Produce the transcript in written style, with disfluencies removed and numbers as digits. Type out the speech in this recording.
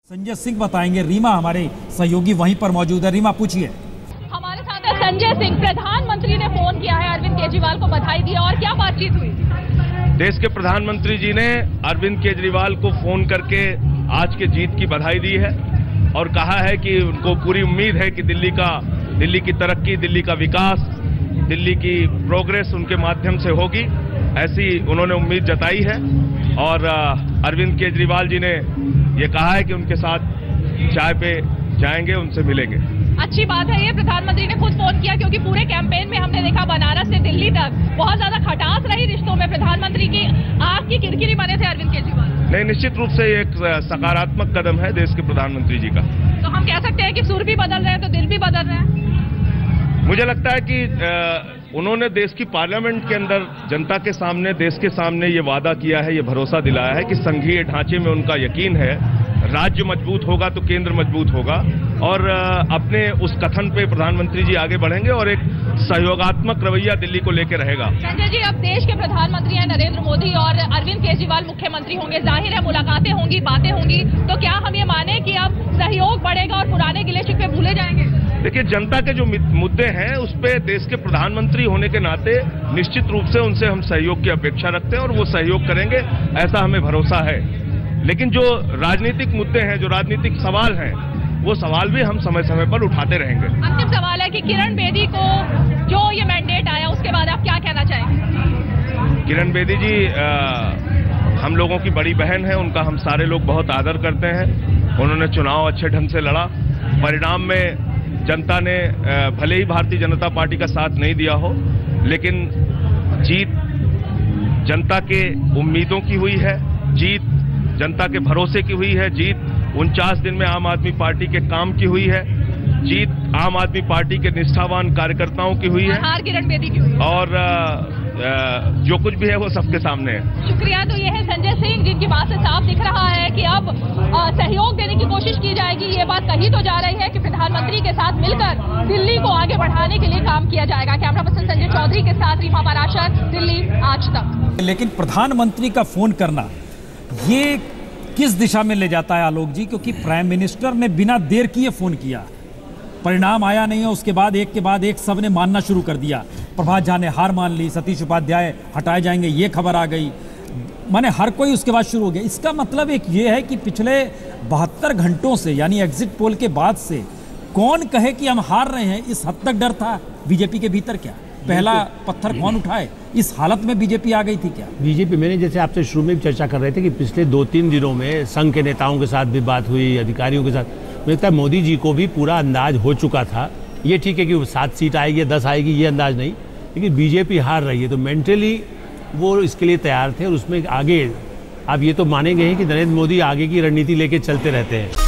संजय सिंह बताएंगे। रीमा हमारे सहयोगी वहीं पर मौजूद है। रीमा पूछिए। हमारे साथ है संजय सिंह। प्रधानमंत्री ने फोन किया है, अरविंद केजरीवाल को बधाई दी और क्या बातचीत हुई? देश के प्रधानमंत्री जी ने अरविंद केजरीवाल को फोन करके आज के जीत की बधाई दी है और कहा है कि उनको पूरी उम्मीद है कि दिल्ली की तरक्की, दिल्ली का विकास, दिल्ली की प्रोग्रेस उनके माध्यम से होगी, ऐसी उन्होंने उम्मीद जताई है। और अरविंद केजरीवाल जी ने ये कहा है कि उनके साथ चाय पे जाएंगे, उनसे मिलेंगे। अच्छी बात है ये, प्रधानमंत्री ने खुद फोन किया, क्योंकि पूरे कैंपेन में हमने देखा बनारस से दिल्ली तक बहुत ज्यादा खटास रही रिश्तों में। प्रधानमंत्री की आग की किरकिरी बने थे अरविंद केजरीवाल। नहीं, निश्चित रूप से एक सकारात्मक कदम है देश के प्रधानमंत्री जी का। तो हम कह सकते हैं कि सुर भी बदल रहे हैं तो दिल भी बदल रहे हैं। मुझे लगता है कि उन्होंने देश की पार्लियामेंट के अंदर जनता के सामने, देश के सामने ये वादा किया है, ये भरोसा दिलाया है कि संघीय ढांचे में उनका यकीन है, राज्य मजबूत होगा तो केंद्र मजबूत होगा। और अपने उस कथन पे प्रधानमंत्री जी आगे बढ़ेंगे और एक सहयोगात्मक रवैया दिल्ली को लेकर रहेगा। संजय जी, अब देश के प्रधानमंत्री हैं नरेंद्र मोदी और अरविंद केजरीवाल मुख्यमंत्री होंगे, जाहिर है मुलाकातें होंगी, बातें होंगी, तो क्या हम ये माने कि अब सहयोग बढ़ेगा और पुराने गिले शिकवे भूले जाएंगे? देखिए, जनता के जो मुद्दे हैं उस पे देश के प्रधानमंत्री होने के नाते निश्चित रूप से उनसे हम सहयोग की अपेक्षा रखते हैं और वो सहयोग करेंगे, ऐसा हमें भरोसा है। लेकिन जो राजनीतिक मुद्दे हैं, जो राजनीतिक सवाल हैं, वो सवाल भी हम समय समय पर उठाते रहेंगे। अंतिम सवाल है कि किरण बेदी को जो ये मैंडेट आया उसके बाद आप क्या कहना चाहेंगे? किरण बेदी जी हम लोगों की बड़ी बहन है, उनका हम सारे लोग बहुत आदर करते हैं। उन्होंने चुनाव अच्छे ढंग से लड़ा, परिणाम में जनता ने भले ही भारतीय जनता पार्टी का साथ नहीं दिया हो, लेकिन जीत जनता के उम्मीदों की हुई है, जीत जनता के भरोसे की हुई है, जीत 49 दिन में आम आदमी पार्टी के काम की हुई है, जीत आम आदमी पार्टी के निष्ठावान कार्यकर्ताओं की हुई है, हार किरण बेदी की हुई है। और जो कुछ भी है वो सबके सामने है। शुक्रिया। तो ये है संजय सिंह, जिनकी बात से साफ दिख रहा है कि अब सहयोग देने की कोशिश की जाएगी। ये बात कही तो जा रही है कि प्रधानमंत्री के साथ मिलकर दिल्ली को आगे बढ़ाने के लिए काम किया जाएगा। कैमरा पर्सन संजय चौधरी के साथ रीमा पाराशर, दिल्ली आज तक। लेकिन प्रधानमंत्री का फोन करना ये किस दिशा में ले जाता है आलोक जी? क्योंकि प्राइम मिनिस्टर ने बिना देर किए फोन किया, परिणाम आया नहीं है, उसके बाद एक सबने मानना शुरू कर दिया। प्रभात झा ने हार मान ली, सतीश उपाध्याय हटाए जाएंगे ये खबर आ गई, माने हर कोई उसके बाद शुरू हो गया। इसका मतलब एक ये है कि पिछले 72 घंटों से, यानी एग्जिट पोल के बाद से, कौन कहे कि हम हार रहे हैं, इस हद तक डर था बीजेपी के भीतर? क्या पहला पत्थर कौन उठाए? इस हालत में बीजेपी आ गई थी क्या? बीजेपी, मैंने जैसे आपसे शुरू में भी चर्चा कर रहे थे कि पिछले 2-3 दिनों में संघ के नेताओं के साथ भी बात हुई, अधिकारियों के साथ, मुझे लगता है मोदी जी को भी पूरा अंदाज हो चुका था। ये ठीक है कि 7 सीट आएगी या 10 आएगी, ये अंदाज नहीं, लेकिन बीजेपी हार रही है तो मेंटली वो इसके लिए तैयार थे। और उसमें आगे आप ये तो मानेंगे ही कि नरेंद्र मोदी आगे की रणनीति लेके चलते रहते हैं।